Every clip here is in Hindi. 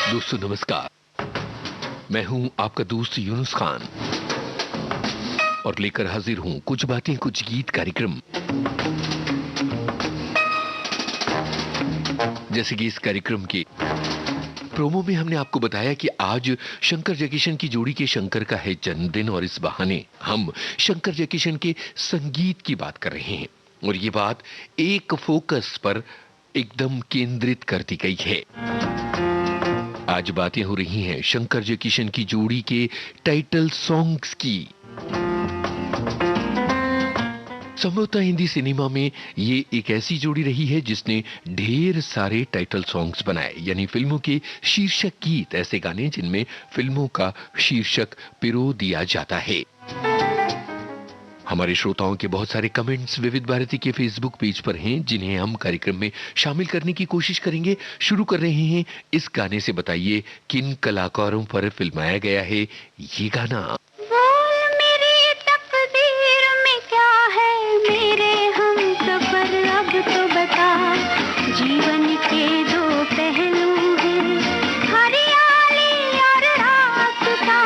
दोस्तों नमस्कार, मैं हूं आपका दोस्त यूनुस खान और लेकर हाजिर हूं कुछ बातें कुछ गीत कार्यक्रम। जैसे कि इस कार्यक्रम के प्रोमो में हमने आपको बताया कि आज शंकर जयकिशन की जोड़ी के शंकर का है जन्मदिन और इस बहाने हम शंकर जयकिशन के संगीत की बात कर रहे हैं और ये बात एक फोकस पर एकदम केंद्रित कर दी गई है। आज बातें हो रही हैं शंकर जयकिशन की जोड़ी के टाइटल सॉन्ग्स की। संभवतः हिंदी सिनेमा में ये एक ऐसी जोड़ी रही है जिसने ढेर सारे टाइटल सॉन्ग्स बनाए, यानी फिल्मों के शीर्षक गीत, ऐसे गाने जिनमें फिल्मों का शीर्षक पिरो दिया जाता है। हमारे श्रोताओं के बहुत सारे कमेंट्स विविध भारती के फेसबुक पेज पर हैं जिन्हें हम कार्यक्रम में शामिल करने की कोशिश करेंगे। शुरू कर रहे हैं इस गाने से। बताइए किन कलाकारों पर फिल्माया गया है ये गाना। जीवन के दो पहलू हैं, हरियाली और रास्ता।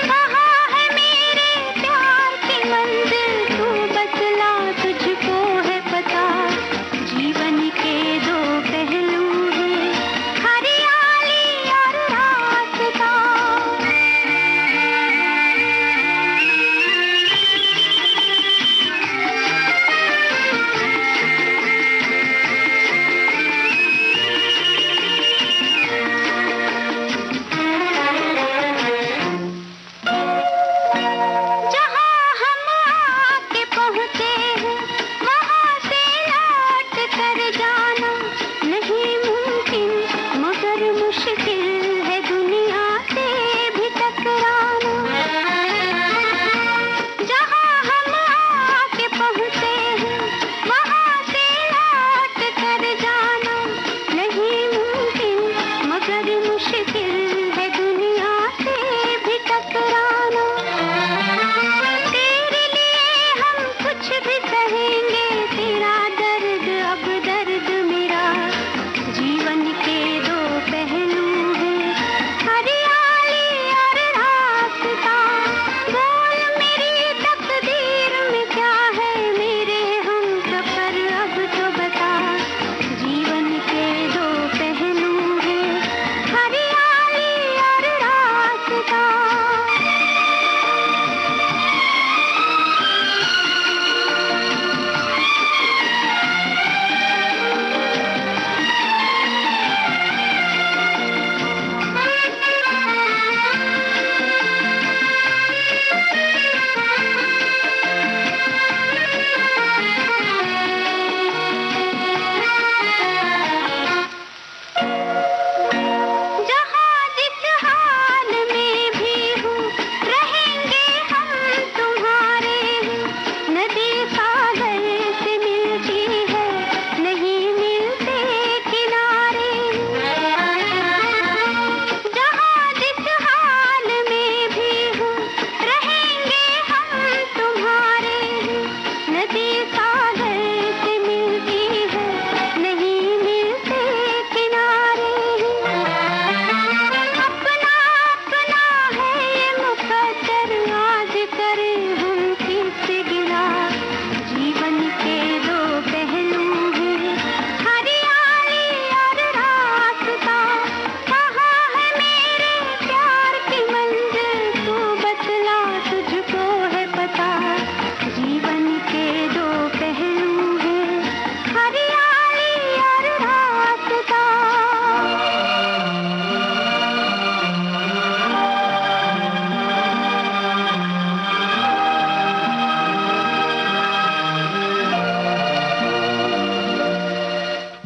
कहाँ है मेरे प्यार की मंजिल, तू बतला, तुझको है पता। जीवन के दो पहलू हैं, हरियाली और रास्ता।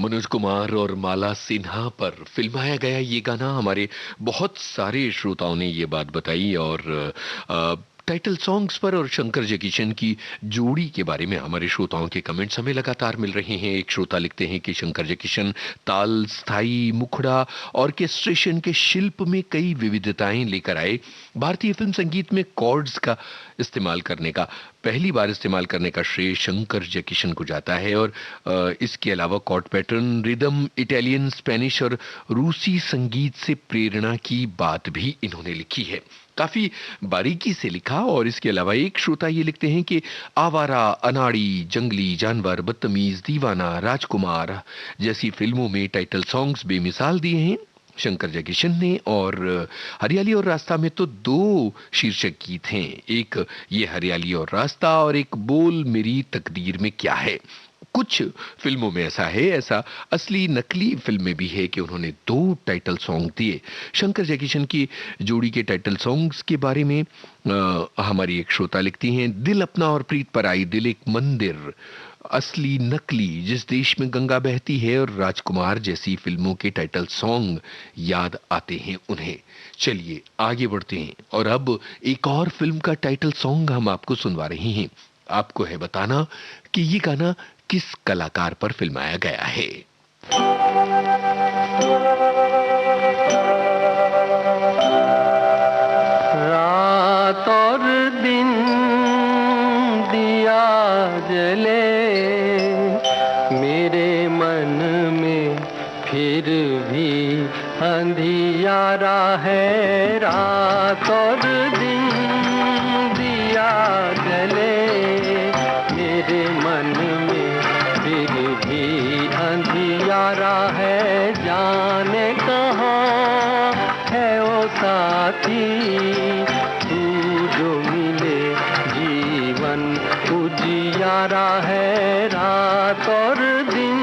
मनोज कुमार और माला सिन्हा पर फिल्माया गया ये गाना। हमारे बहुत सारे श्रोताओं ने ये बात बताई और टाइटल सॉन्ग्स पर और शंकर जयकिशन की जोड़ी के बारे में हमारे श्रोताओं के कमेंट्स हमें लगातार मिल रहे हैं। एक श्रोता लिखते हैं कि शंकर जयकिशन ताल, स्थाई, मुखड़ा, ऑर्केस्ट्रेशन के शिल्प में कई विविधताएं लेकर आए। भारतीय फिल्म संगीत में कॉर्ड्स का इस्तेमाल करने का, पहली बार इस्तेमाल करने का श्रेय शंकर जयकिशन को जाता है। और इसके अलावा chord pattern, rhythm, Italian, Spanish और रूसी संगीत से प्रेरणा की बात भी इन्होंने लिखी है। काफी बारीकी से लिखा। और इसके अलावा एक श्रोता ये लिखते हैं कि आवारा, अनाड़ी, जंगली जानवर, बदतमीज, दीवाना, राजकुमार जैसी फिल्मों में टाइटल सॉन्ग्स बेमिसाल दिए हैं शंकर जयकिशन ने। और हरियाली और रास्ता में तो 2 शीर्षक गीत हैं, एक ये हरियाली और रास्ता और एक बोल मेरी तकदीर में क्या है। कुछ फिल्मों में ऐसा है, ऐसा असली नकली फिल्म में भी है कि उन्होंने 2 टाइटल सॉन्ग दिए। शंकर जयकिशन की जोड़ी के टाइटल सॉन्ग्स के बारे में हमारी एक श्रोता लिखती हैं, दिल अपना और प्रीत पर आई, दिल एक मंदिर, असली नकली, जिस देश में गंगा बहती है और राजकुमार जैसी फिल्मों के टाइटल सॉन्ग याद आते हैं उन्हें। चलिए आगे बढ़ते हैं और अब एक और फिल्म का टाइटल सॉन्ग हम आपको सुनवा रहे हैं। आपको है बताना कि ये गाना किस कलाकार पर फिल्माया गया है। रात और दिन दिया जले मेरे मन में, फिर भी अंधियारा है। रात और दिन दिया जले मेरे मन में, फिर भी अंधियारा है। जाने कहाँ है वो साथी, तू जो मिले जीवन उजियारा है। रात और दिन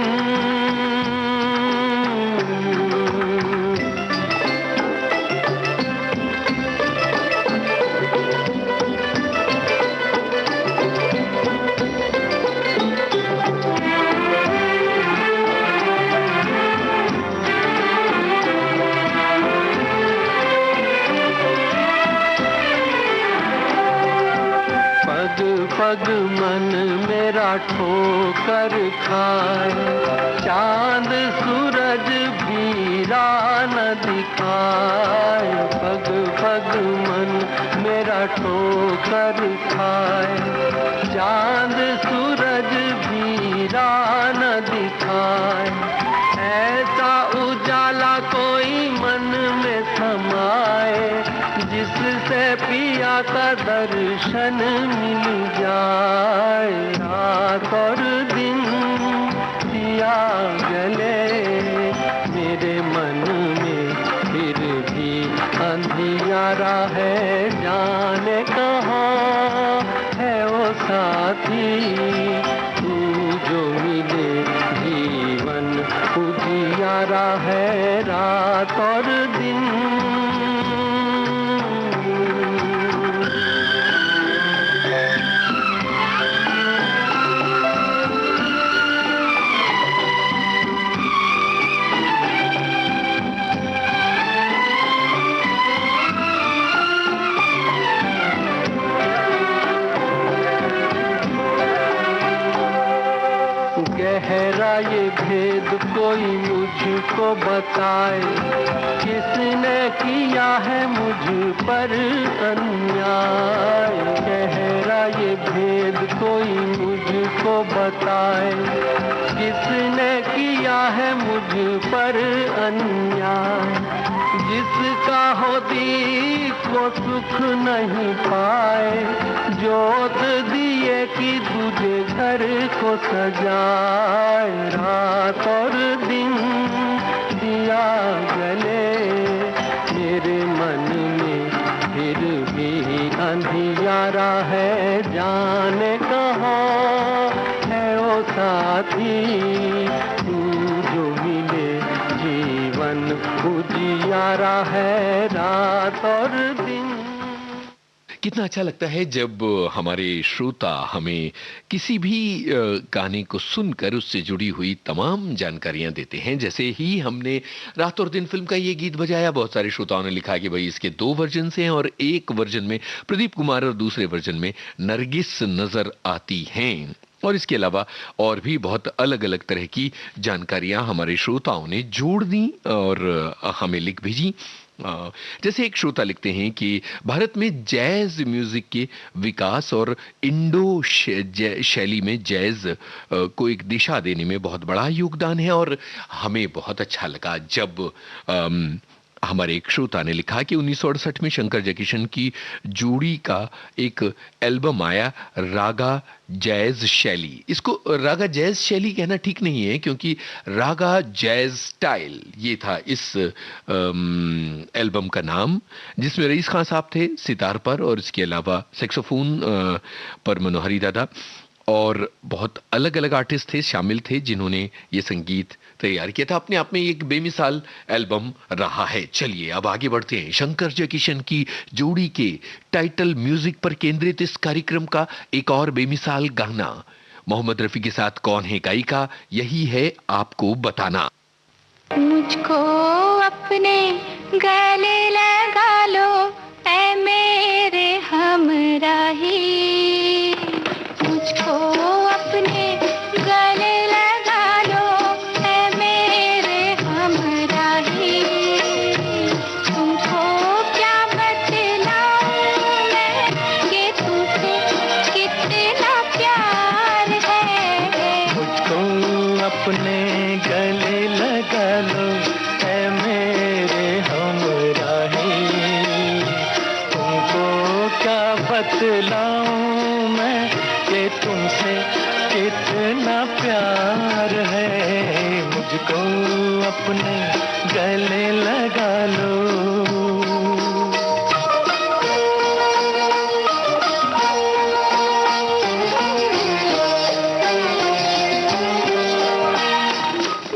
पग मन मेरा ठोकर खाए, चांद सूरज भी राह न दिखाए। पग पग मन मेरा ठोकर खाए, चांद सूरज भी राह न दिखाए। ऐसा उजाला कोई मन में समाए, जिससे पिया का दर्शन मिल जाए। रात और दिन दिया जले मेरे मन में, फिर भी अंधियारा है। जाने कहाँ है वो साथी, तू जो मिले जीवन उजियारा है। रात और दिन गहरा ये भेद कोई मुझको बताए, किसने किया है मुझ पर अन्याय। गहरा ये भेद कोई मुझको बताए, किसने किया है मुझ पर अन्याय। जिसका हो दीप को सुख नहीं पाए, जोत दिए कि तुझे घर को सजाए। रात और दिन दिया जले मेरे मन में, फिर भी अंधियारा है। जाने कहाँ है वो साथी, तू जो मिले जीवन उजियारा है। रात और दिन कितना अच्छा लगता है जब हमारे श्रोता हमें किसी भी गाने को सुनकर उससे जुड़ी हुई तमाम जानकारियां देते हैं। जैसे ही हमने रात और दिन फिल्म का ये गीत बजाया, बहुत सारे श्रोताओं ने लिखा कि भाई इसके दो वर्जन हैं और एक वर्जन में प्रदीप कुमार और दूसरे वर्जन में नरगिस नजर आती हैं। और इसके अलावा और भी बहुत अलग अलग तरह की जानकारियां हमारे श्रोताओं ने जोड़ दी और हमें लिख भेजी। जैसे एक श्रोता लिखते हैं कि भारत में जैज म्यूजिक के विकास और इंडो शैली में जैज को एक दिशा देने में बहुत बड़ा योगदान है। और हमें बहुत अच्छा लगा जब हमारे एक श्रोता ने लिखा कि 1968 में शंकर जयकिशन की जोड़ी का एक एल्बम आया, रागा जैज शैली। इसको रागा जैज शैली कहना ठीक नहीं है, क्योंकि रागा जैज स्टाइल ये था इस एल्बम का नाम, जिसमें रईस खान साहब थे सितार पर और इसके अलावा सेक्सोफोन पर मनोहरी दादा और बहुत अलग अलग आर्टिस्ट थे शामिल थे जिन्होंने ये संगीत तैयार किया था। अपने आप में एक बेमिसाल एल्बम रहा है। चलिए अब आगे बढ़ते हैं। शंकर जयकिशन की जोड़ी के टाइटल म्यूजिक पर केंद्रित इस कार्यक्रम का एक और बेमिसाल गाना। मोहम्मद रफी के साथ कौन है गायिका, यही है आपको बताना। मुझको अपने गले लगा लो ऐ मेरे हमराही, मुझको अपने गले लगा लो ऐ मेरे हमराही, तुमको क्या बतलाऊं मैं कि तुझसे कितना प्यार है। मुझको अपने गले लगा लो ऐ मेरे हमराही, तुमको क्या बतलाऊं मैं कि तुमसे कितना प्यार है। मुझको अपने गले लगा लो।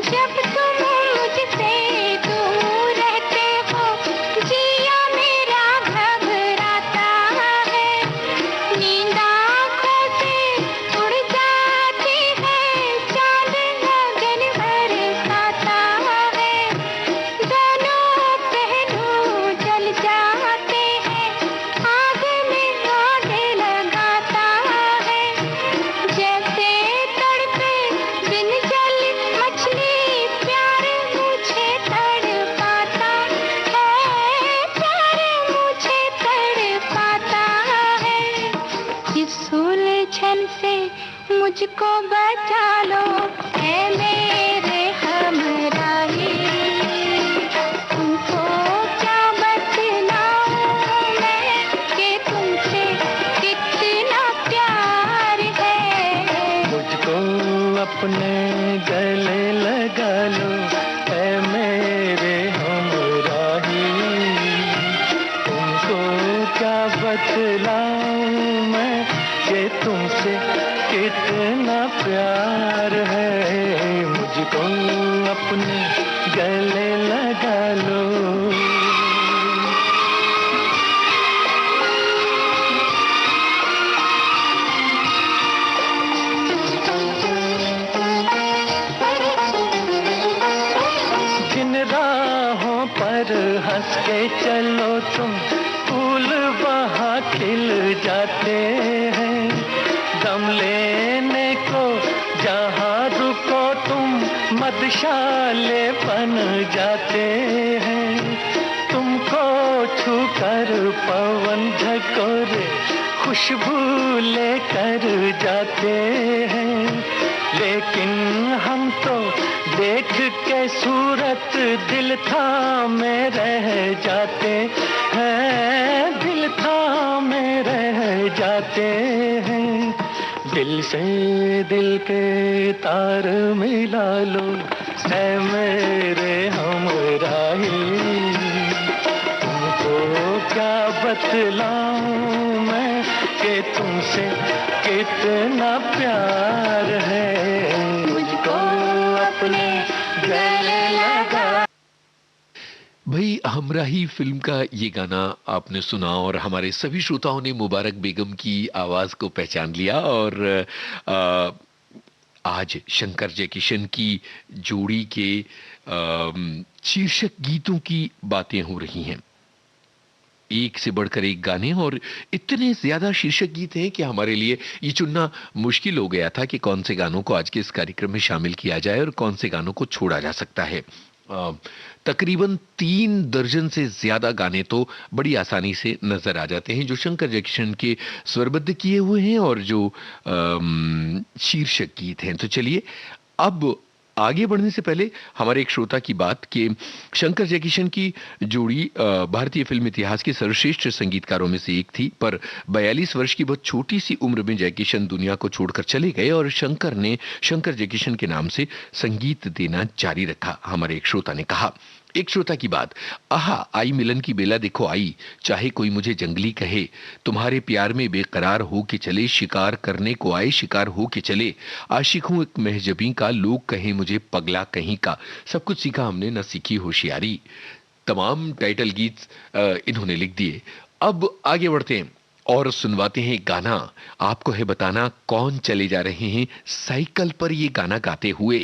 जब तुम मुझसे दूर रहते हो जिया मेरा घबराता है, नींद आँखों से उड़ जाती है, चांद लगन बरसाता है, दोनों पहलू जल जाते हैं, आग में आग लगाता है, जैसे तड़पे बिन जल मछली प्यार मुझे तड़पाता है, प्यार मुझे तड़पाता है। इस उलझन से मुझको बचा लो ऐ मेरे हमराही, तुमको क्या बतलाऊं मैं कि तुमसे कितना प्यार है। मुझको अपने गले लगा लो ऐ मेरे हमराही, तुमको क्या बतलाऊं मैं कि तुमसे कितना प्यार है। मुझको अपने गले लगा लो। जिन राहों पर हंस के चलो तुम, फूल वहाँ खिल जाते हैं, दम लेने को जहाँ रुको तुम मधुशाले बन जाते हैं, तुमको छूकर पवन झकोरे खुशबू लेकर जाते हैं, लेकिन हम तो देख के सूरत दिल थामे रह जाते हैं, दिल थामे रह जाते हैं। दिल से दिल के तार मिला लो ऐ मेरे हमराही, तुमको क्या बतलाऊं मैं कि तुमसे कितना प्यार है। मुझको अपने गले लगा। भाई हमराही फिल्म का ये गाना आपने सुना और हमारे सभी श्रोताओं ने मुबारक बेगम की आवाज को पहचान लिया। और आ, आज शंकर जयकिशन की जोड़ी के शीर्षक गीतों की बातें हो रही हैं, एक से बढ़कर एक गाने, और इतने ज्यादा शीर्षक गीत हैं कि हमारे लिए ये चुनना मुश्किल हो गया था कि कौन से गानों को आज के इस कार्यक्रम में शामिल किया जाए और कौन से गानों को छोड़ा जा सकता है। तकरीबन 3 दर्जन से ज्यादा गाने तो बड़ी आसानी से नजर आ जाते हैं जो शंकर जयकिशन के स्वरबद्ध किए हुए हैं और जो शीर्षक गीत हैं। तो चलिए अब आगे बढ़ने से पहले हमारे एक श्रोता की बात कि शंकर जयकिशन की जोड़ी भारतीय फिल्म इतिहास के सर्वश्रेष्ठ संगीतकारों में से एक थी, पर 42 वर्ष की बहुत छोटी सी उम्र में जयकिशन दुनिया को छोड़कर चले गए और शंकर ने शंकर जयकिशन के नाम से संगीत देना जारी रखा। हमारे एक श्रोता ने कहा, एक श्रोता की बात, आहा आई मिलन की बेला देखो आई, चाहे कोई मुझे जंगली कहे, तुम्हारे प्यार में बेकरार हो के चले, शिकार करने को आए शिकार हो के चले, आशिक हूं एक महजबी का, लोग कहें मुझे पगला कहीं का, सब कुछ सीखा हमने न सीखी होशियारी। तमाम टाइटल गीत इन्होंने लिख दिए। अब आगे बढ़ते हैं और सुनवाते हैं गाना। आपको है बताना कौन चले जा रहे हैं साइकिल पर ये गाना गाते हुए।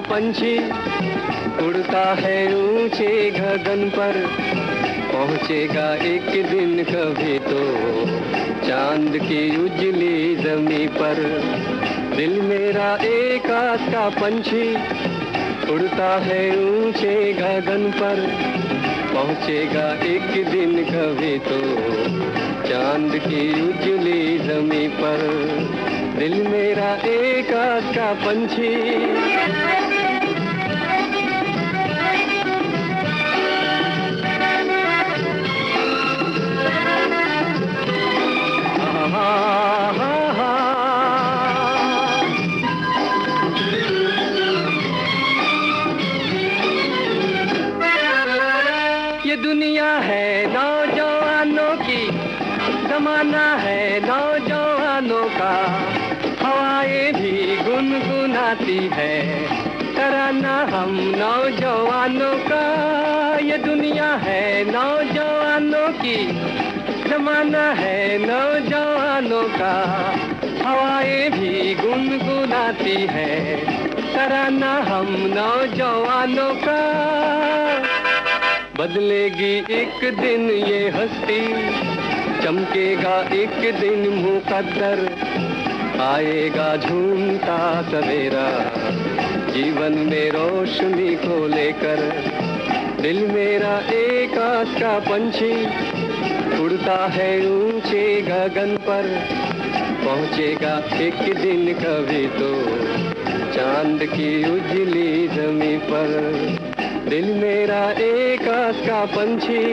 पंछी उड़ता है ऊंचे गगन पर, पहुंचेगा एक दिन कभी तो चांद की उजली जमी पर। दिल मेरा एक आस का पंछी उड़ता है ऊंचे गगन पर, पहुंचेगा एक दिन कभी तो चांद की उजली जमी पर। दिल मेरा एक आस का पंछी। ये दुनिया है नौजवानों की, जमाना है नौजवानों का, हवाएं भी गुनगुनाती है तराना हम नौजवानों का। ये दुनिया है नौजवानों की, जमाना है नौजवानों का, हवाएं भी गुनगुनाती है तराना हम नौजवानों का। बदलेगी एक दिन ये हस्ती, चमकेगा एक दिन मुकद्दर, आएगा झूमता सवेरा जीवन में रोशनी को लेकर। दिल मेरा एक आस का पंछी उड़ता है ऊंचे गगन पर, पहुंचेगा एक दिन कभी तो चांद की उजली जमी पर। दिल मेरा एक आस का पंछी।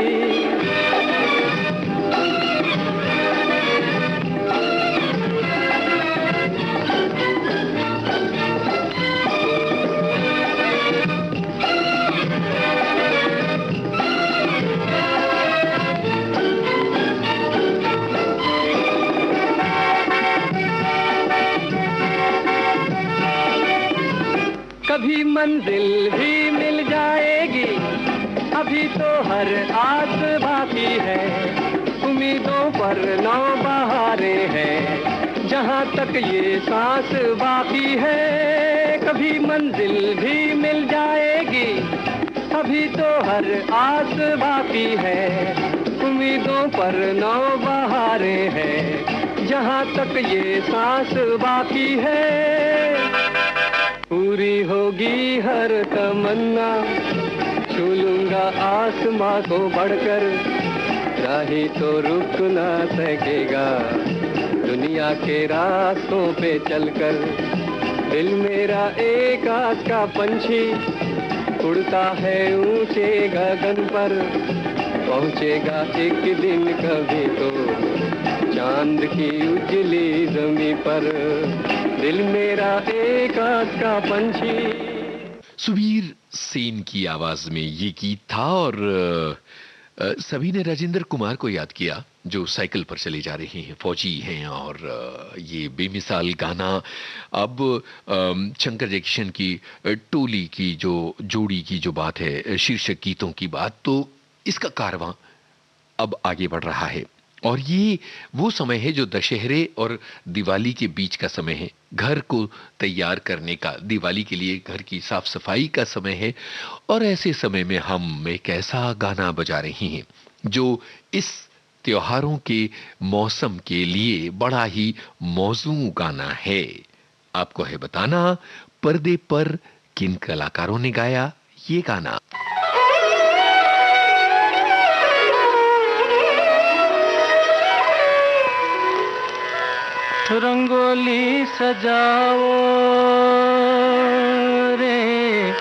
कभी मंजिल भी मिल जाएगी, अभी तो हर आस बाकी है, उम्मीदों पर नौ बहारें हैं, जहाँ तक ये सांस बाकी है। कभी मंजिल भी मिल जाएगी, अभी तो हर आस बाकी है, उम्मीदों पर नौ बहारें हैं, जहाँ तक ये सांस बाकी है। पूरी होगी हर तमन्ना, छू लूंगा आसमां को बढ़कर, राही तो रुक ना सकेगा दुनिया के रास्तों पे चलकर। दिल मेरा एक आस का पंछी उड़ता है ऊंचे गगन पर, पहुंचेगा एक दिन कभी तो चांद की उजली जमी पर। दिल मेरा एक आस का पंछी। सुबीर सेन की आवाज में ये गीत था और सभी ने राजेंद्र कुमार को याद किया जो साइकिल पर चले जा रहे हैं, फौजी हैं। और ये बेमिसाल गाना अब शंकर जयकिशन की टोली की जो जोड़ी की जो बात है, शीर्षक गीतों की बात, तो इसका कारवां अब आगे बढ़ रहा है। और ये वो समय है जो दशहरे और दिवाली के बीच का समय है, घर को तैयार करने का, दिवाली के लिए घर की साफ सफाई का समय है। और ऐसे समय में हम एक ऐसा गाना बजा रहे हैं जो इस त्योहारों के मौसम के लिए बड़ा ही मौजूद गाना है। आपको है बताना पर्दे पर किन कलाकारों ने गाया ये गाना। रंगोली सजाओ रे,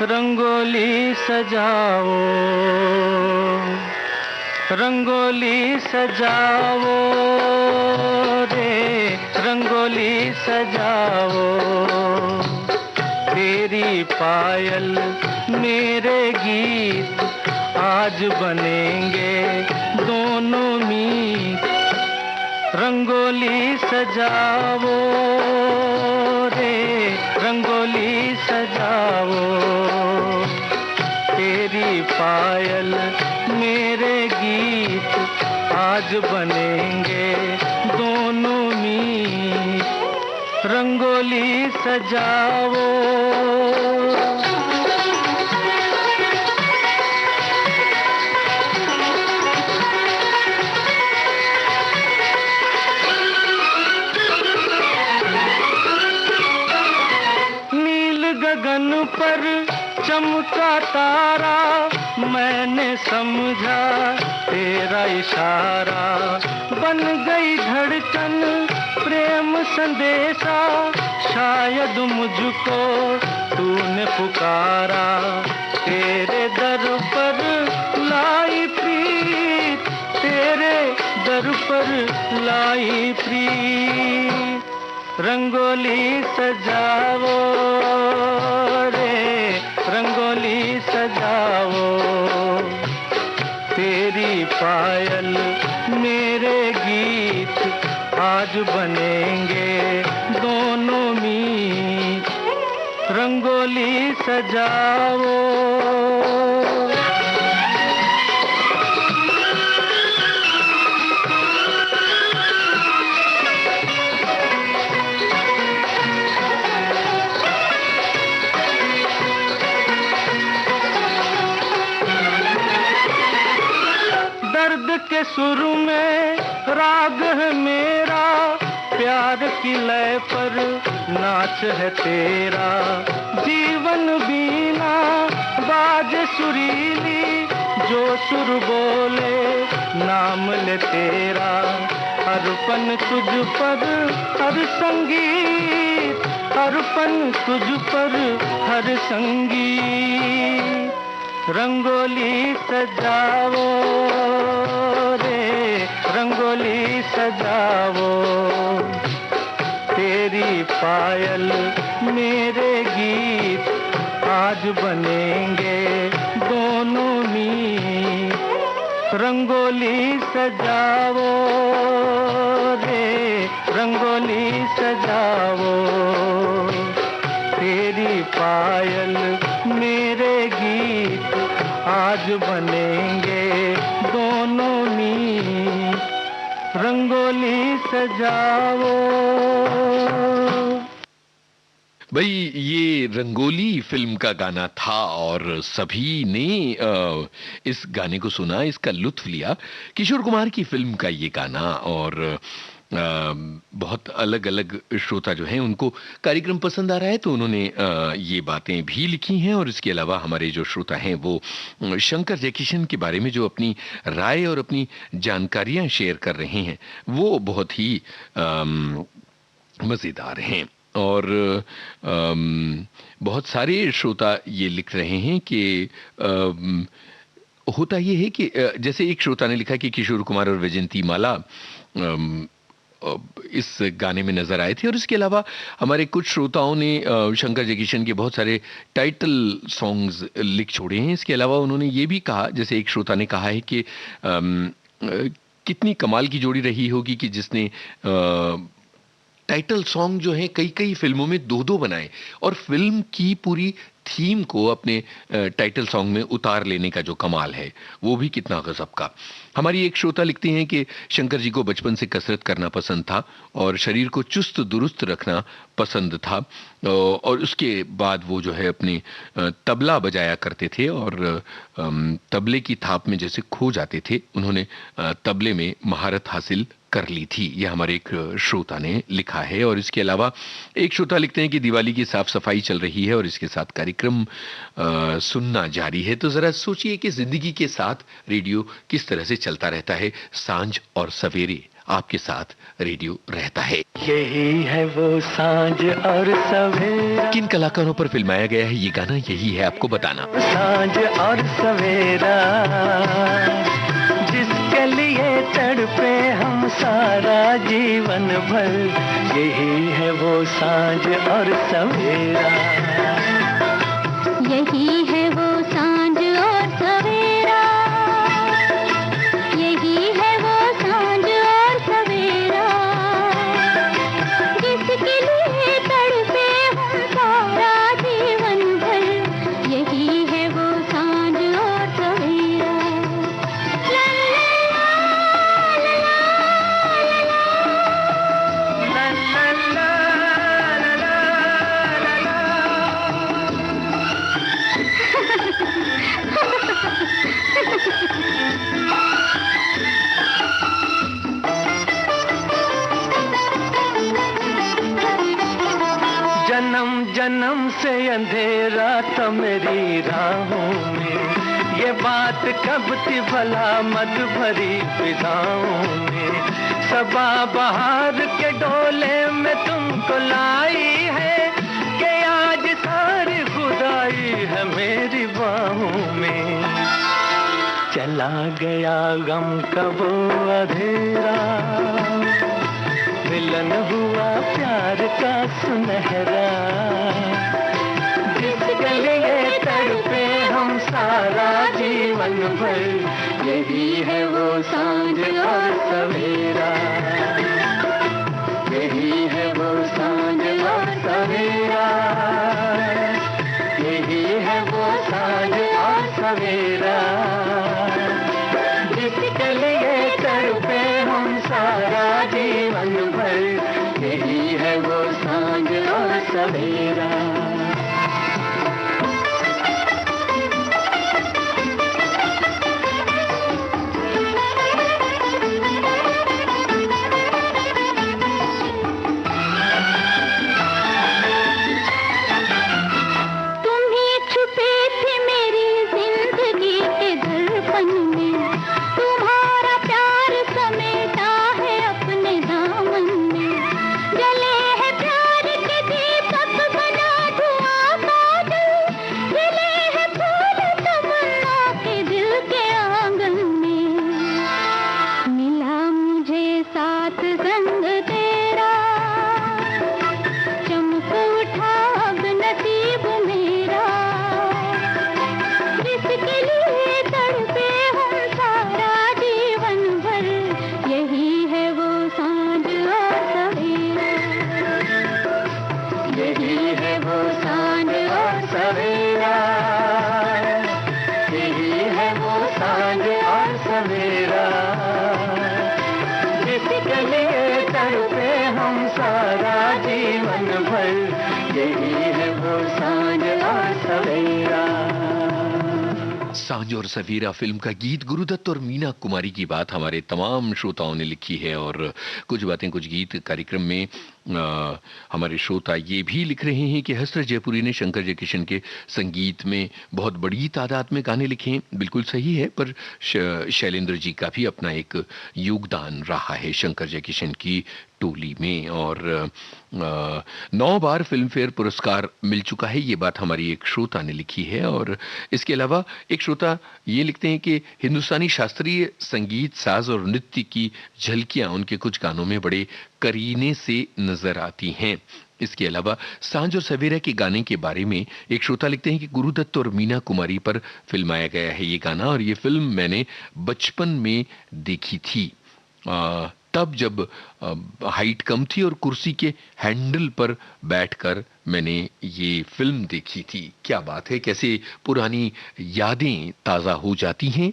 रंगोली सजाओ, रंगोली सजाओ रे, रंगोली सजाओ। तेरी पायल मेरे गीत आज बनेंगे दोनों मीत। रंगोली सजाओ रे, रंगोली सजाओ। तेरी पायल मेरे गीत आज बनेंगे दोनों मीत। रंगोली सजाओ। गगन पर चमका तारा, मैंने समझा तेरा इशारा। बन गई धड़कन प्रेम संदेशा, शायद मुझको तूने पुकारा। तेरे दर पर लाई प्रीत, तेरे दर पर लाई प्रीत। रंगोली सजाओ रे, रंगोली सजाओ। तेरी पायल मेरे गीत आज बनेंगे दोनों मीत। रंगोली सजाओ। के सुर में राग है मेरा, प्यार की लय पर नाच है तेरा। जीवन बीना बाज सुरीली, जो सुर बोले नाम ले तेरा। अर्पण तुझ पर हर संगीत, अर्पण तुझ पर हर संगीत। रंगोली सजाओ रे, रंगोली सजाओ। तेरी पायल मेरे गीत आज बनेंगे दोनों मीत। रंगोली सजाओ रे, रंगोली सजाओ। तेरी पायल मेरे गीत आज बनेंगे दोनों मीत। रंगोली सजाओ। भाई ये रंगोली फिल्म का गाना था और सभी ने इस गाने को सुना, इसका लुत्फ लिया। किशोर कुमार की फिल्म का ये गाना, और बहुत अलग अलग श्रोता जो हैं उनको कार्यक्रम पसंद आ रहा है, तो उन्होंने ये बातें भी लिखी हैं। और इसके अलावा हमारे जो श्रोता हैं वो शंकर जयकिशन के बारे में जो अपनी राय और अपनी जानकारियां शेयर कर रहे हैं वो बहुत ही मज़ेदार हैं। और बहुत सारे श्रोता ये लिख रहे हैं कि होता ये है कि जैसे एक श्रोता ने लिखा कि किशोर कुमार और वैजयंती माला इस गाने में नजर आए थे। और इसके अलावा हमारे कुछ श्रोताओं ने शंकर जयकिशन के बहुत सारे टाइटल सॉन्ग्स लिख छोड़े हैं। इसके अलावा उन्होंने ये भी कहा, जैसे एक श्रोता ने कहा है कि कितनी कमाल की जोड़ी रही होगी कि जिसने टाइटल सॉन्ग जो है कई कई फिल्मों में दो दो बनाए और फिल्म की पूरी थीम को अपने टाइटल सॉन्ग में उतार लेने का जो कमाल है वो भी कितना गजब का। हमारी एक श्रोता लिखती हैं कि शंकर जी को बचपन से कसरत करना पसंद था और शरीर को चुस्त दुरुस्त रखना पसंद था, और उसके बाद वो जो है अपनी तबला बजाया करते थे और तबले की थाप में जैसे खो जाते थे। उन्होंने तबले में महारत हासिल कर ली थी, यह हमारे एक श्रोता ने लिखा है। और इसके अलावा एक श्रोता लिखते हैं कि दिवाली की साफ सफाई चल रही है और इसके साथ कार्यक्रम सुनना जारी है। तो जरा सोचिए कि जिंदगी के साथ रेडियो किस तरह से चलता रहता है, सांझ और सवेरे आपके साथ रेडियो रहता है। यही है वो सांझ और सवेरा, किन कलाकारों पर फिल्माया गया है ये गाना, यही है आपको बताना। सांझ और सवेरा जिसके लिए तड़पे हम सारा जीवन भर, यही है वो सांझ और सवेरा। यही है वो सांझ और सवेरा, यही है वो सांझ और सवेरा, जिसके लिए तड़पे हम सारा जीवन भर, यही है वो सांझ और सवेरा। जन्म जन्म से अंधेरा था मेरी राहों में, ये बात कब थी भला मत भरी फिजाओं में, सबा बहार के डोले में तुमको लाई है कि आज सारी खुदाई है मेरी बाहों में। चला गया गम का वो अंधेरा, मिलन हुआ प्यार का सुनहरा, जिसके लिए तड़पे हम सारा जीवन भर, यही है वो सांझ और सवेरा। यही है वो सांझ और सवेरा, यही है वो सांझ और सवेरा, जिसके लिए तड़पे हम सारा जीवन भर, यही है वो सांझ और सवेरा। जले है प्यार के दीपक बना यही है वो सांझ और सवेरा। सांझ और सवेरा फिल्म का गीत गुरुदत्त और मीना कुमारी की बात हमारे तमाम श्रोताओं ने लिखी है। और कुछ बातें कुछ गीत कार्यक्रम में हमारे श्रोता ये भी लिख रहे हैं कि हसरत जयपुरी ने शंकर जयकिशन के संगीत में बहुत बड़ी तादाद में गाने लिखे हैं। बिल्कुल सही है, पर शैलेंद्र जी का भी अपना एक योगदान रहा है शंकर जयकिशन की टोली में। और 9 बार फिल्म फेयर पुरस्कार मिल चुका है, ये बात हमारी एक श्रोता ने लिखी है। और इसके अलावा एक श्रोता ये लिखते हैं कि हिंदुस्तानी शास्त्रीय संगीत, साज और नृत्य की झलकियां उनके कुछ गानों में बड़े करीने से नजर आती हैं। इसके अलावा सांझ और सवेरा के गाने के बारे में एक श्रोता लिखते हैं कि गुरुदत्त और मीना कुमारी पर फिल्माया गया है ये गाना, और ये फिल्म मैंने बचपन में देखी थी, तब जब हाइट कम थी और कुर्सी के हैंडल पर बैठकर मैंने ये फिल्म देखी थी। क्या बात है, कैसे पुरानी यादें ताज़ा हो जाती हैं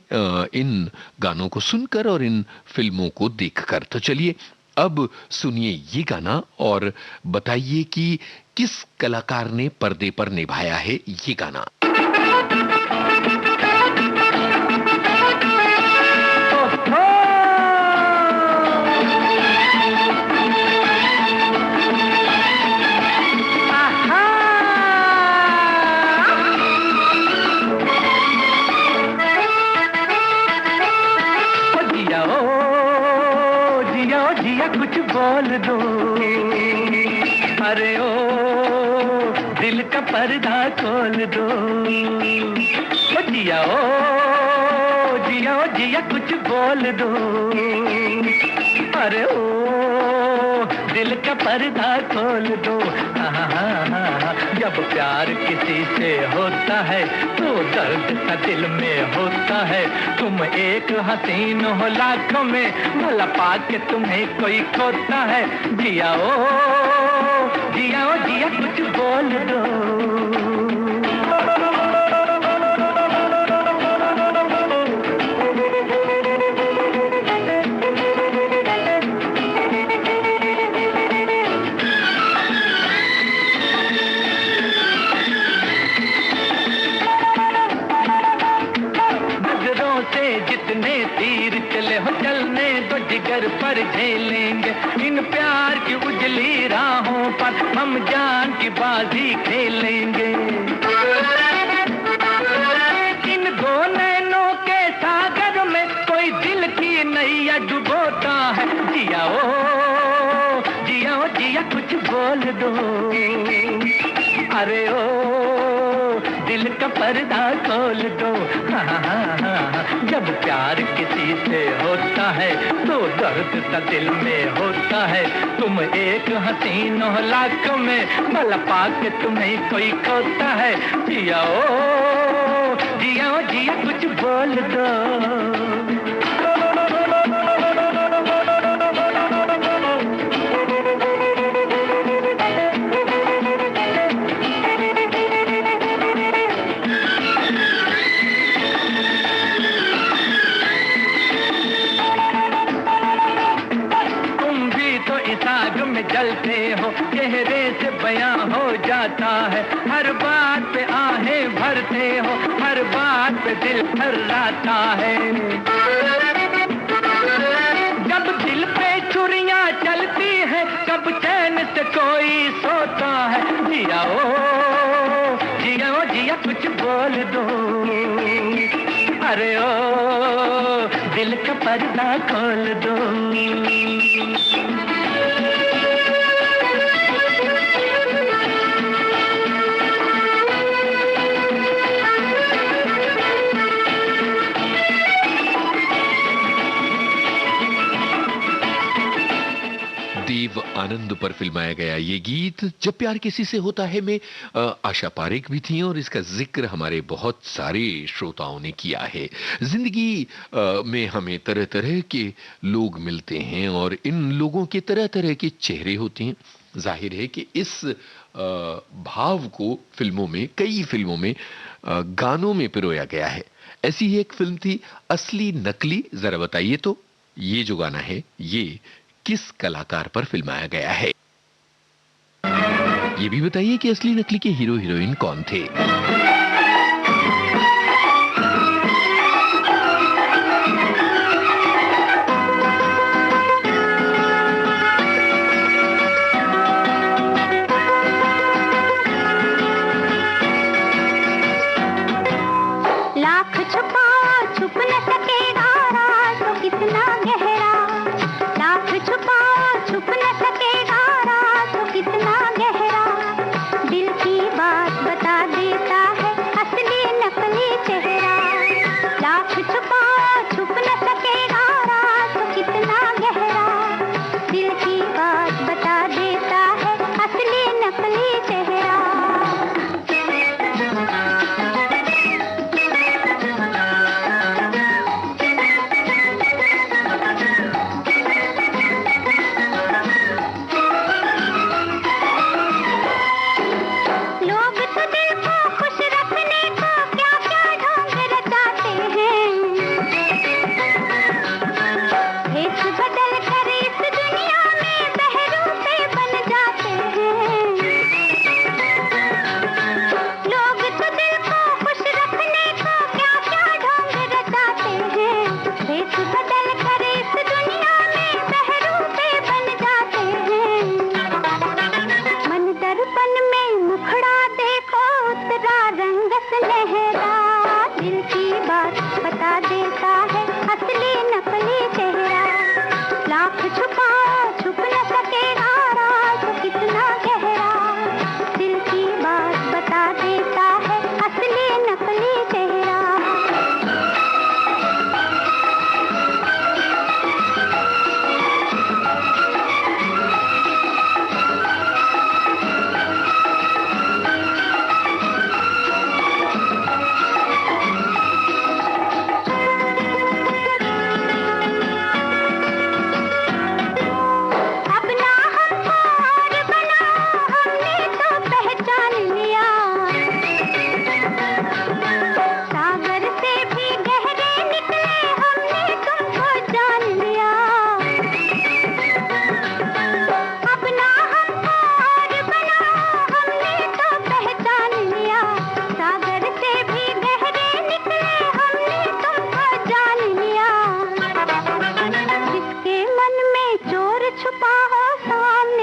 इन गानों को सुनकर और इन फिल्मों को देखकर। तो चलिए अब सुनिए ये गाना और बताइए कि किस कलाकार ने पर्दे पर निभाया है ये गाना। कुछ बोल दो, अरे ओ दिल का पर्दा खोल दो, जिया जिया कुछ बोल दो, अरे ओ दिल का पर्दा खोल दो। जब प्यार किसी से होता है तो दर्द सा दिल में होता है। तुम एक हसीन हो लाखों में, भला पाके तुम्हें कोई खोता है। जिया जिया कुछ बोल दो। जितने तीर चले हो चलने दो, जिगर पर झेलेंगे। इन प्यार की उजली राहों पर हम जान की बाजी खेलेंगे। इन दो नैनों के सागर में कोई दिल की नैया डुबोता है। जिया जिया कुछ बोल दो, अरे ओ दिल का पर्दा खोल दो। जब प्यार किसी से होता है तो दर्द सा दिल में होता है। तुम एक हसीन हो लाखों में, भला पाके तुम्हें कोई खोता है। जिया जिया कुछ बोल दो। जलते हो, चेहरे से बयां हो जाता है। हर बात पे आहें भरते हो, हर बात पे दिल थर्राता है। जब दिल पे छुरियां चलती है, कब चैन से कोई सोता है। जिया जिया कुछ बोल दो, अरे ओ दिल का पर्दा खोल दो। देव आनंद पर फिल्माया गया ये गीत जब प्यार किसी से होता है में आशा पारेख भी थी और इसका जिक्र हमारे बहुत सारे श्रोताओं ने किया है। जिंदगी में हमें तरह तरह के लोग मिलते हैं और इन लोगों के तरह तरह के चेहरे होते हैं। जाहिर है कि इस भाव को फिल्मों में, कई फिल्मों में गानों में पिरोया गया है। ऐसी ही एक फिल्म थी असली नकली। जरा बताइए तो ये जो गाना है ये किस कलाकार पर फिल्माया गया है। ये भी बताइए कि असली नकली के हीरो हीरोइन कौन थे। लाख छुपाओ छुप न सकेगा राज तो कितना गहरा, लाख छुपाओ छुप न सकेगा राज तो कितना गहरा, दिल की बात बता देता है असली नकली चेहरा, लाख छुपाओ छुप न सकेगा राज तो कितना गहरा, दिल की बात बता देता है असली नकली चेहरा।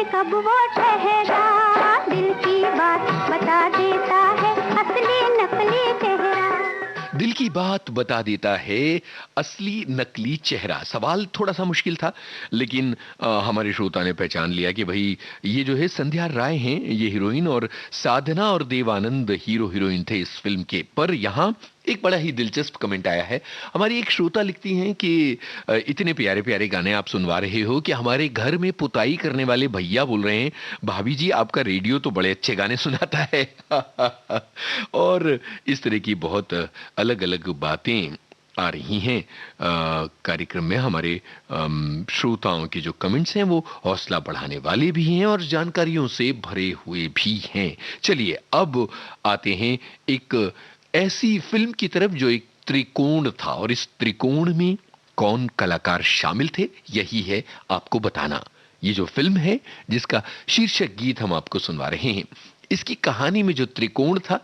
कब वो ठहरा, दिल की बात बता देता है असली नकली चेहरा। दिल की बात बता देता है असली नकली चेहरा। सवाल थोड़ा सा मुश्किल था, लेकिन हमारे श्रोता ने पहचान लिया कि भाई ये जो है संध्या राय हैं ये हीरोइन, और साधना और देव आनंद हीरो हीरोइन थे इस फिल्म के। पर यहाँ एक बड़ा ही दिलचस्प कमेंट आया है। हमारी एक श्रोता लिखती हैं कि इतने प्यारे प्यारे गाने आप सुनवा रहे हो कि हमारे घर में पुताई करने वाले भैया बोल रहे हैं, भाभी जी आपका रेडियो तो बड़े अच्छे गाने सुनाता है। और इस तरह की बहुत अलग अलग बातें आ रही हैं कार्यक्रम में। हमारे श्रोताओं के जो कमेंट्स हैं वो हौसला बढ़ाने वाले भी हैं और जानकारियों से भरे हुए भी हैं। चलिए अब आते हैं एक ऐसी फिल्म की तरफ जो एक त्रिकोण था, और इस त्रिकोण में कौन कलाकार शामिल थे यही है आपको बताना। ये जो फिल्म है जिसका शीर्षक गीत हम आपको सुनवा रहे हैं, इसकी कहानी में जो त्रिकोण था,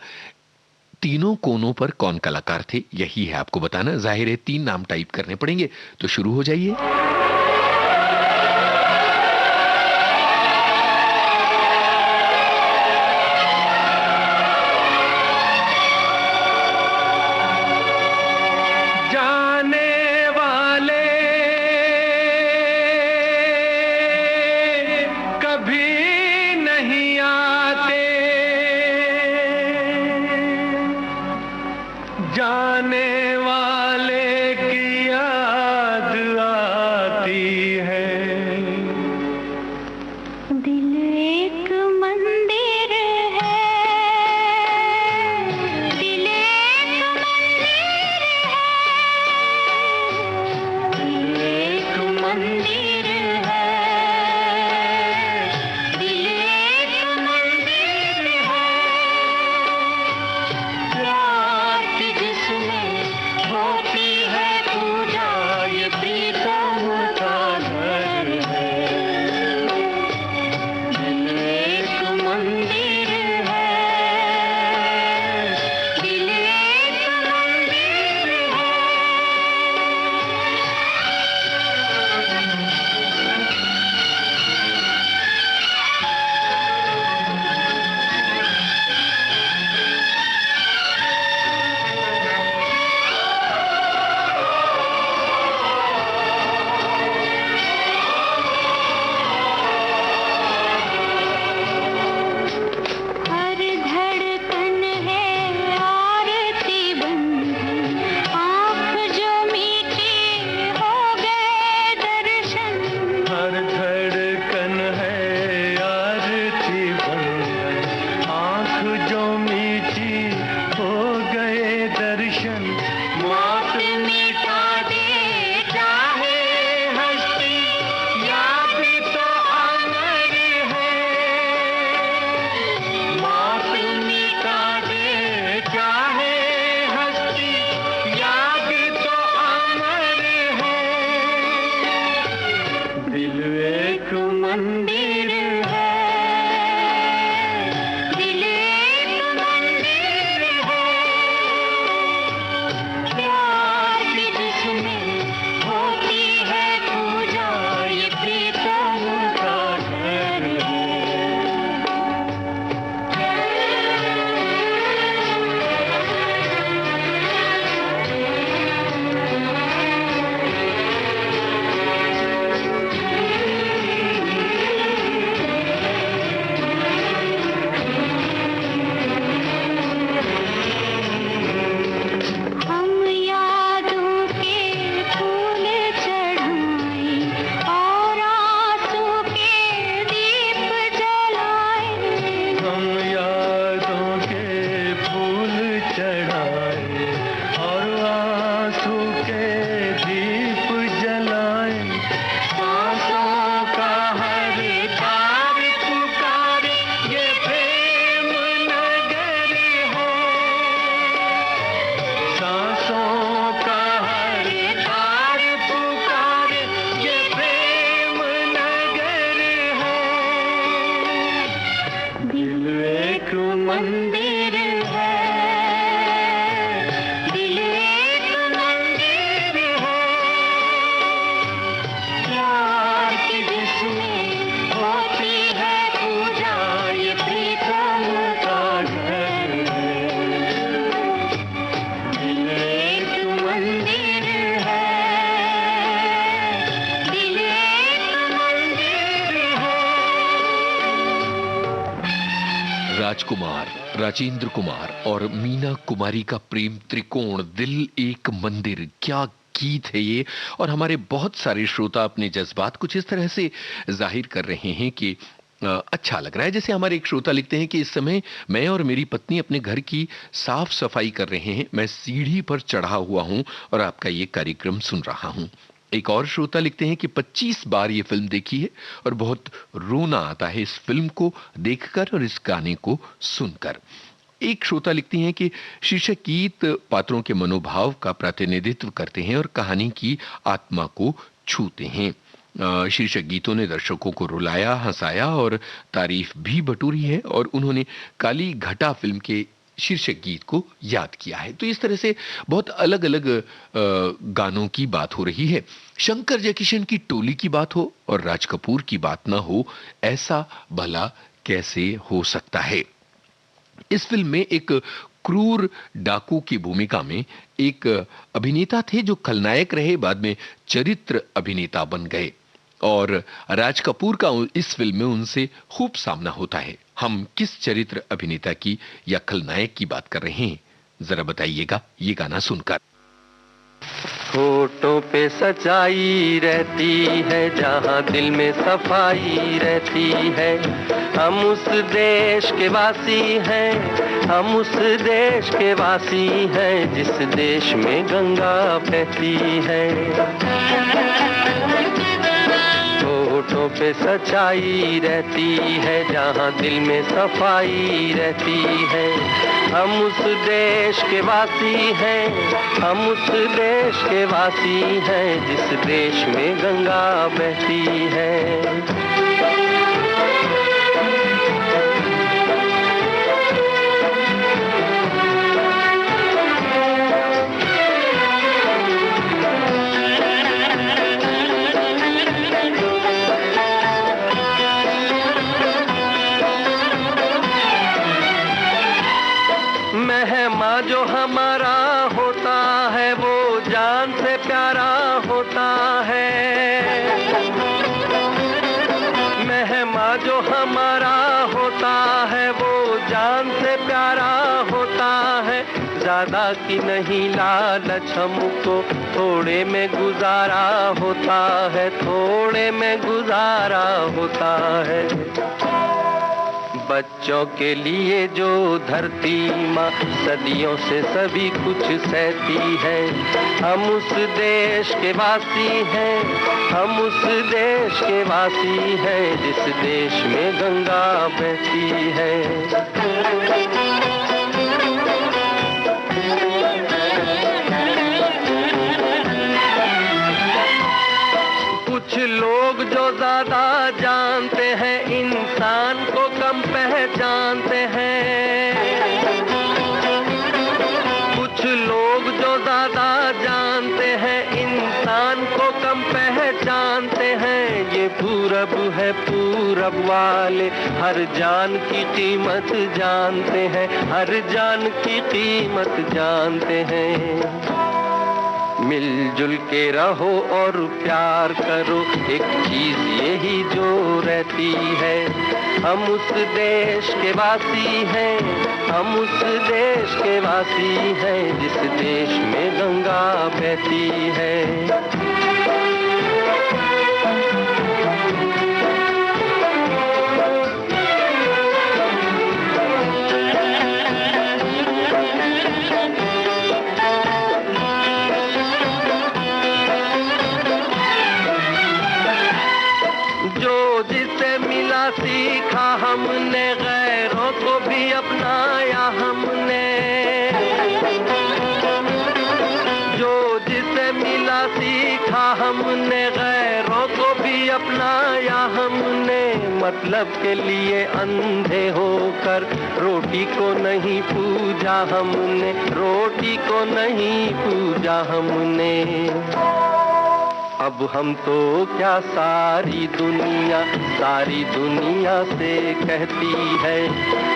तीनों कोनों पर कौन कलाकार थे यही है आपको बताना। जाहिर है 3 नाम टाइप करने पड़ेंगे, तो शुरू हो जाइए। जाने वाले की याद आती है। दिल एक मंदिर है, दिल एक मंदिर है, दिल एक मंदिर है, दिल एक मंदिर है। रात जिसमें होती है पूजा, ये प्रीतम का घर दिल एक मंदिर है, दिल एक मंदिर है, प्यार की जिसमें होती है पूजा, ये प्रीतम का घर है। हम यादों के फूल चढ़ाएं और आंसू के दीप जलाएं। हम यादों के फूल चढ़ाए और आंसू के दीप जलाए। सांसों का हर तार पुकारे, ये प्रेम नगर है। सांसों का हर तार पुकारे, ये प्रेम नगर है। दिल एक मंदिर है, दिल एक मंदिर है, प्यार की जिसमें होती है पूजा, ये प्रीतम का घर है। दिल एक मंदिर है, दिल एक मंदिर है। राजकुमार, राजेंद्र कुमार और मीना कुमारी का प्रेम त्रिकोण, दिल एक मंदिर, क्या गीत है ये। और हमारे बहुत सारे श्रोता अपने जज्बात कुछ इस तरह से जाहिर कर रहे हैं कि अच्छा लग रहा है। जैसे हमारे एक श्रोता लिखते हैं कि इस समय मैं और मेरी पत्नी अपने घर की साफ सफाई कर रहे हैं, मैं सीढ़ी पर चढ़ा हुआ हूं और आपका ये कार्यक्रम सुन रहा हूं। एक और श्रोता लिखते हैं कि 25 बार ये फिल्म देखी है और बहुत रोना आता है इस फिल्म को देखकर और इस गाने को सुनकर। एक श्रोता लिखती हैं कि शीर्षक गीत पात्रों के मनोभाव का प्रतिनिधित्व करते हैं और कहानी की आत्मा को छूते हैं। शीर्षक गीतों ने दर्शकों को रुलाया, हंसाया और तारीफ भी बटोरी है और उन्होंने काली घटा फिल्म के शीर्षक गीत को याद किया है। तो इस तरह से बहुत अलग अलग गानों की बात हो रही है। शंकर जयकिशन की टोली की बात हो और राज कपूर की बात ना हो, ऐसा भला कैसे हो सकता है। इस फिल्म में एक क्रूर डाकू की भूमिका में एक अभिनेता थे जो खलनायक रहे, बाद में चरित्र अभिनेता बन गए और राज कपूर का इस फिल्म में उनसे खूब सामना होता है। हम किस चरित्र अभिनेता की या खलनायक की बात कर रहे हैं, जरा बताइएगा ये गाना सुनकर। होठों पे सच्चाई रहती है, जहाँ दिल में सफाई रहती है। हम उस देश के वासी हैं, हम उस देश के वासी हैं, जिस देश में गंगा बहती है। होठों पे सच्चाई रहती है, जहाँ दिल में सफाई रहती है। हम उस देश के वासी हैं, हम उस देश के वासी हैं, जिस देश में गंगा बहती है। मेहमा जो हमारा होता है, वो जान से प्यारा होता है। मेहमा जो हमारा होता है, वो जान से प्यारा होता है। ज्यादा की नहीं लालच हमको, थोड़े में गुजारा होता है, थोड़े में गुजारा होता है। बच्चों के लिए जो धरती माँ सदियों से सभी कुछ सहती है। हम उस देश के वासी हैं, हम उस देश के वासी हैं, जिस देश में गंगा बहती है। कुछ लोग जो ज्यादा जानते हैं इंसान को कम पहचानते हैं। कुछ लोग जो ज्यादा जानते हैं इंसान को कम पहचानते हैं। ये पूरब है, पूरब वाले हर जान की कीमत जानते हैं, हर जान की कीमत जानते हैं। मिलजुल के रहो और प्यार करो, एक चीज यही जो रहती है। हम उस देश के वासी हैं, हम उस देश के वासी हैं जिस देश में गंगा बहती है। सीखा हमने गैरों को भी अपनाया हमने, जो जिसे मिला सीखा हमने गैरों को भी अपनाया हमने। मतलब के लिए अंधे होकर रोटी को नहीं पूजा हमने, रोटी को नहीं पूजा हमने। अब हम तो क्या सारी दुनिया से कहती है,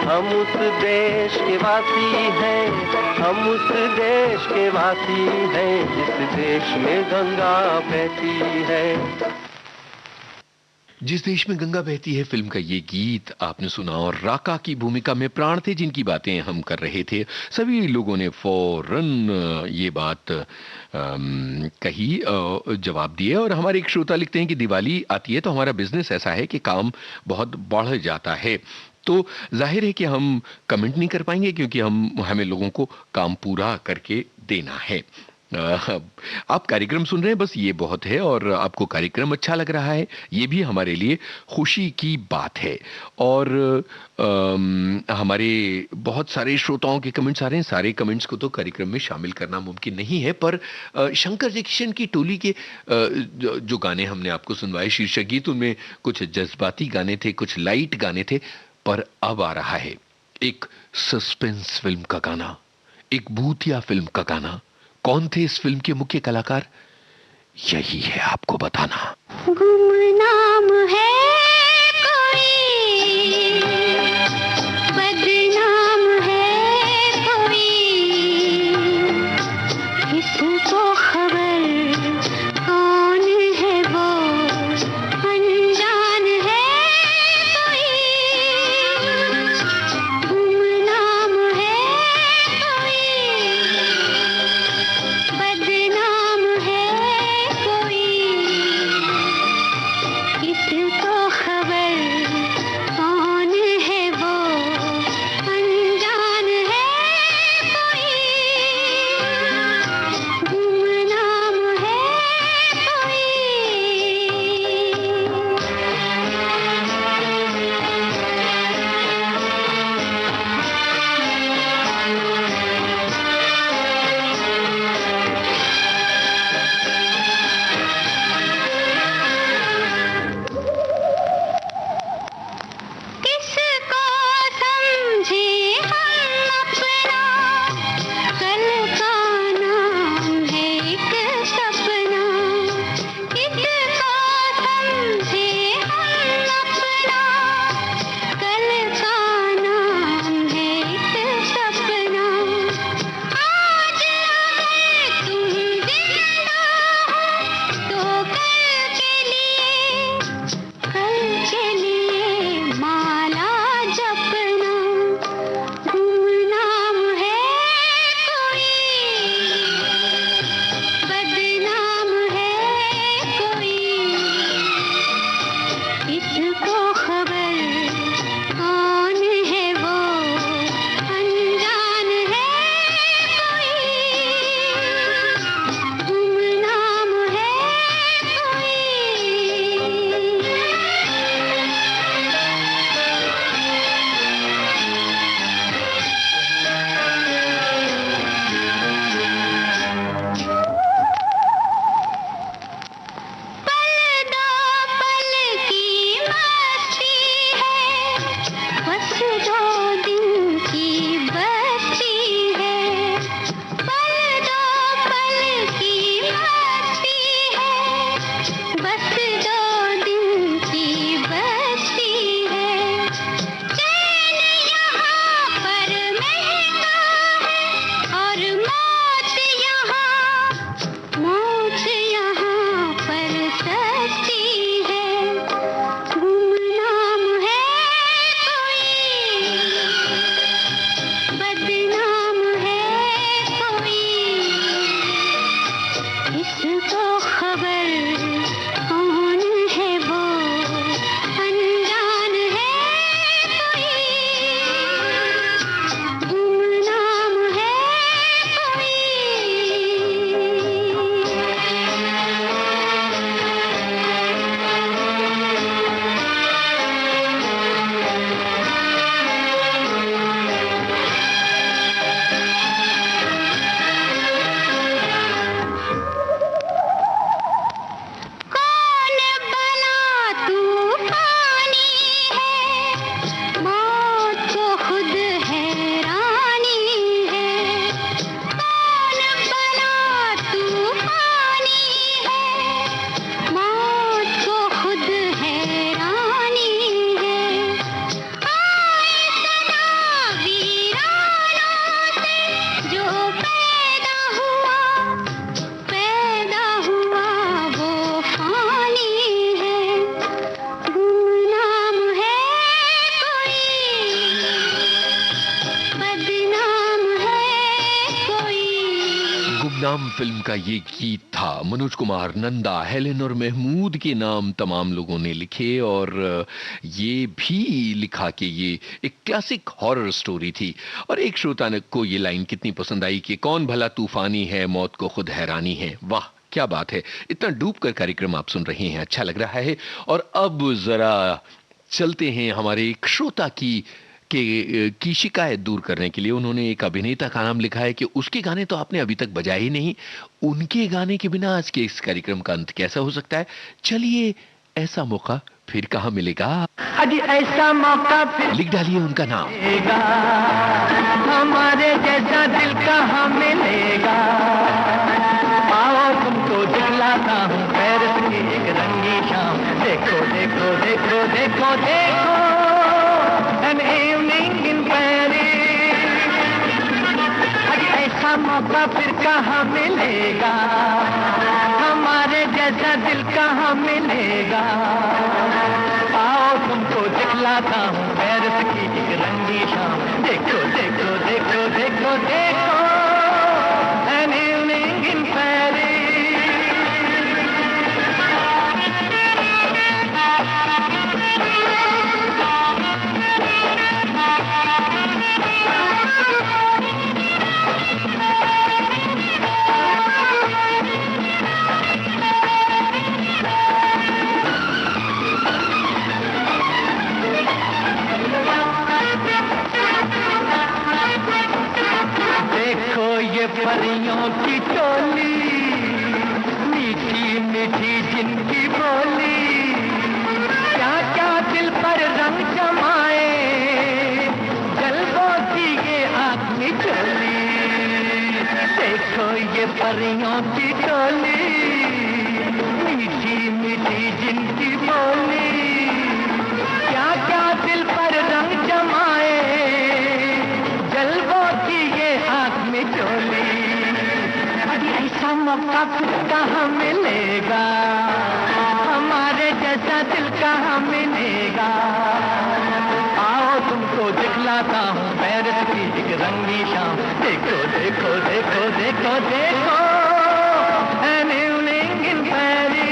हम उस देश के वासी हैं, हम उस देश के वासी हैं जिस देश में गंगा बहती है। जिस देश में गंगा बहती है फिल्म का ये गीत आपने सुना, और राका की भूमिका में प्राण थे जिनकी बातें हम कर रहे थे। सभी लोगों ने फौरन ये बात कही, जवाब दिए। और हमारे एक श्रोता लिखते हैं कि दिवाली आती है तो हमारा बिजनेस ऐसा है कि काम बहुत बढ़ जाता है, तो जाहिर है कि हम कमेंट नहीं कर पाएंगे क्योंकि हमें लोगों को काम पूरा करके देना है। आप कार्यक्रम सुन रहे हैं, बस ये बहुत है, और आपको कार्यक्रम अच्छा लग रहा है ये भी हमारे लिए खुशी की बात है। और हमारे बहुत सारे श्रोताओं के कमेंट्स आ रहे हैं। सारे कमेंट्स को तो कार्यक्रम में शामिल करना मुमकिन नहीं है, पर शंकर जैक्सन की टोली के जो गाने हमने आपको सुनवाए शीर्षक गीत, उनमें कुछ जज्बाती गाने थे, कुछ लाइट गाने थे, पर अब आ रहा है एक सस्पेंस फिल्म का गाना, एक भूतिया फिल्म का गाना। कौन थे इस फिल्म के मुख्य कलाकार, यही है आपको बताना। गुमनाम है कोई, बदनाम है कोई, किसको खबर कौन है वो, अनजान है कोई। गुमनाम है कोई, बदनाम है कोई, किसको खबर कौन है वो, अनजान है कोई। गुमनाम है कोई। किसको समझे हम अपना, कल का नाम है एक सपना। किसको समझे हम अपना, कल का नाम है एक सपना। आज अगर तुम जिंदा हो तो कल के लिए माला जपना। गुमनाम है कोई, बदनाम है कोई, किसको खबर कौन है वो, अनजान है कोई। गुमनाम है कोई। पर्दा नाम फिल्म का ये गीत था। मनोज कुमार, नंदा, हेलेन और महमूद के नाम तमाम लोगों ने लिखे और ये भी लिखा कि ये एक क्लासिक हॉरर स्टोरी थी। और एक श्रोता को ये लाइन कितनी पसंद आई कि कौन भला तूफानी है, मौत को खुद हैरानी है। वाह क्या बात है। इतना डूब कर कार्यक्रम आप सुन रहे हैं, अच्छा लग रहा है। और अब जरा चलते हैं हमारे एक श्रोता की शिकायत दूर करने के लिए। उन्होंने एक अभिनेता का नाम लिखा है कि उसके गाने तो आपने अभी तक बजाए ही नहीं, उनके गाने के बिना आज के इस कार्यक्रम का अंत कैसा हो सकता है। चलिए, ऐसा मौका फिर कहाँ मिलेगा। अजी ऐसा मौका फिर लिख डालिए उनका नाम। मिलेगा, हमारे जैसा दिल कहाँ मिलेगा। आओ तुमको दिखलाता हूँ पेरिस की एक रंगी शाम। देखो देखो देखो देखो देखो an evening in Paris। अजी ऐसा मौका फिर कहाँ मिलेगा, हमारे जैसा दिल कहाँ मिलेगा। आओ तुमको दिखलाता हूँ पेरिस की एक रंगी शाम। देखो देखो देखो देखो देखो an evening in Paris। परियों की टोली, मीठी मीठी जिनकी बोली, क्या क्या दिल पर रंग जमाए, जलवों की ये आदमी चोली। देखो ये परियों की टोली, मीठी मीठी जिनकी बोली, क्या क्या दिल पर रंग जमाए, जलवों की ये आदमी चोली। ऐसा मौका फिर कहाँ मिलेगा, हमारे जैसा दिल कहाँ मिलेगा। आओ तुमको दिखलाता हूँ पेरिस की एक रंगी शाम। देखो देखो देखो देखो देखो an evening in Paris।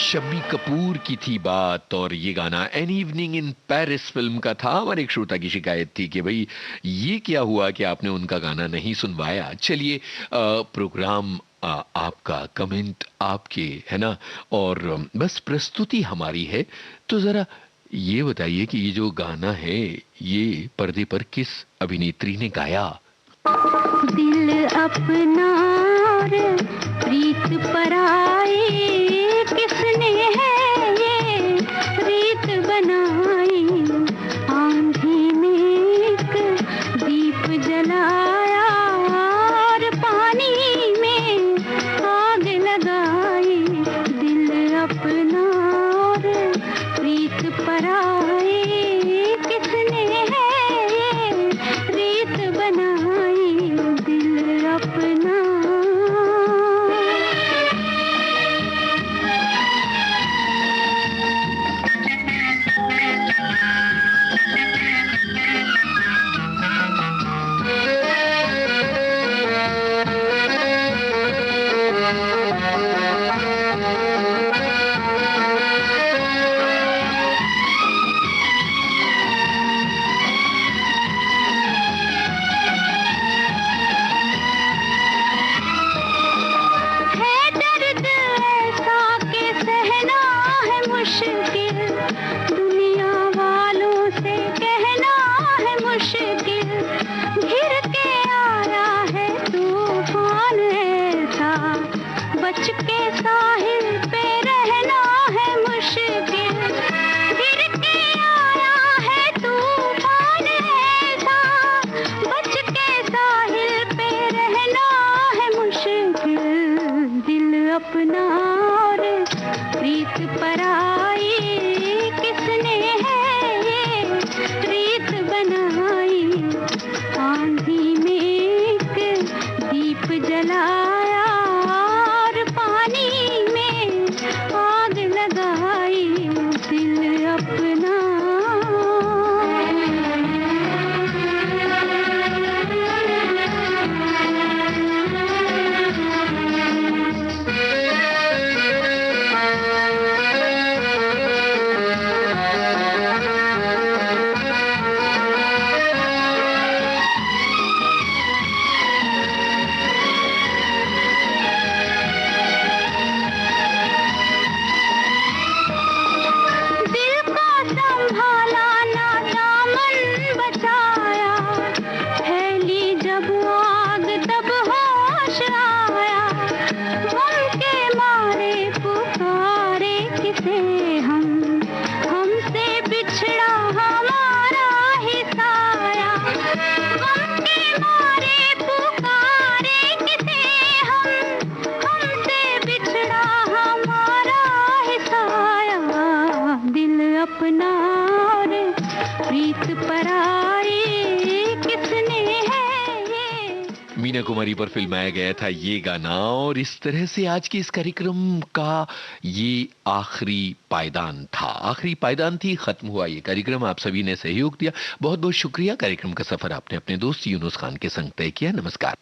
Shammi Kapoor की थी बात और ये गाना an evening in Paris film का था। हमारे एक श्रोता की शिकायत थी कि भाई ये क्या हुआ कि आपने उनका गाना नहीं सुनवाया। चलिए, प्रोग्राम आपका, कमेंट आपके, है ना, और बस प्रस्तुति हमारी है। तो जरा ये बताइए कि ये जो गाना है ये पर्दे पर किस अभिनेत्री ने गाया। दिल अपना और प्रीत पराई, किसने है ये रीत बनाई। आंधी में एक दीप जलाया और पानी में आग लगाई। दिल अपना और प्रीत पराई, किसने है ये रीत बनाई। दिल अपना अपना और प्रीत पराई, किसने है ये रीत बनाई। आंधी में एक दीप जलाया और पानी में आग लगाई। दिल अपना अपना और प्रीत पराई किसने है ये। मीना कुमारी पर फिल्माया गया था ये गाना और इस तरह से आज के इस कार्यक्रम का ये आखिरी पायदान था, आखिरी पायदान थी, खत्म हुआ ये कार्यक्रम। आप सभी ने सहयोग दिया, बहुत बहुत शुक्रिया। कार्यक्रम का सफर आपने अपने दोस्त यूनुस खान के संग तय किया। नमस्कार।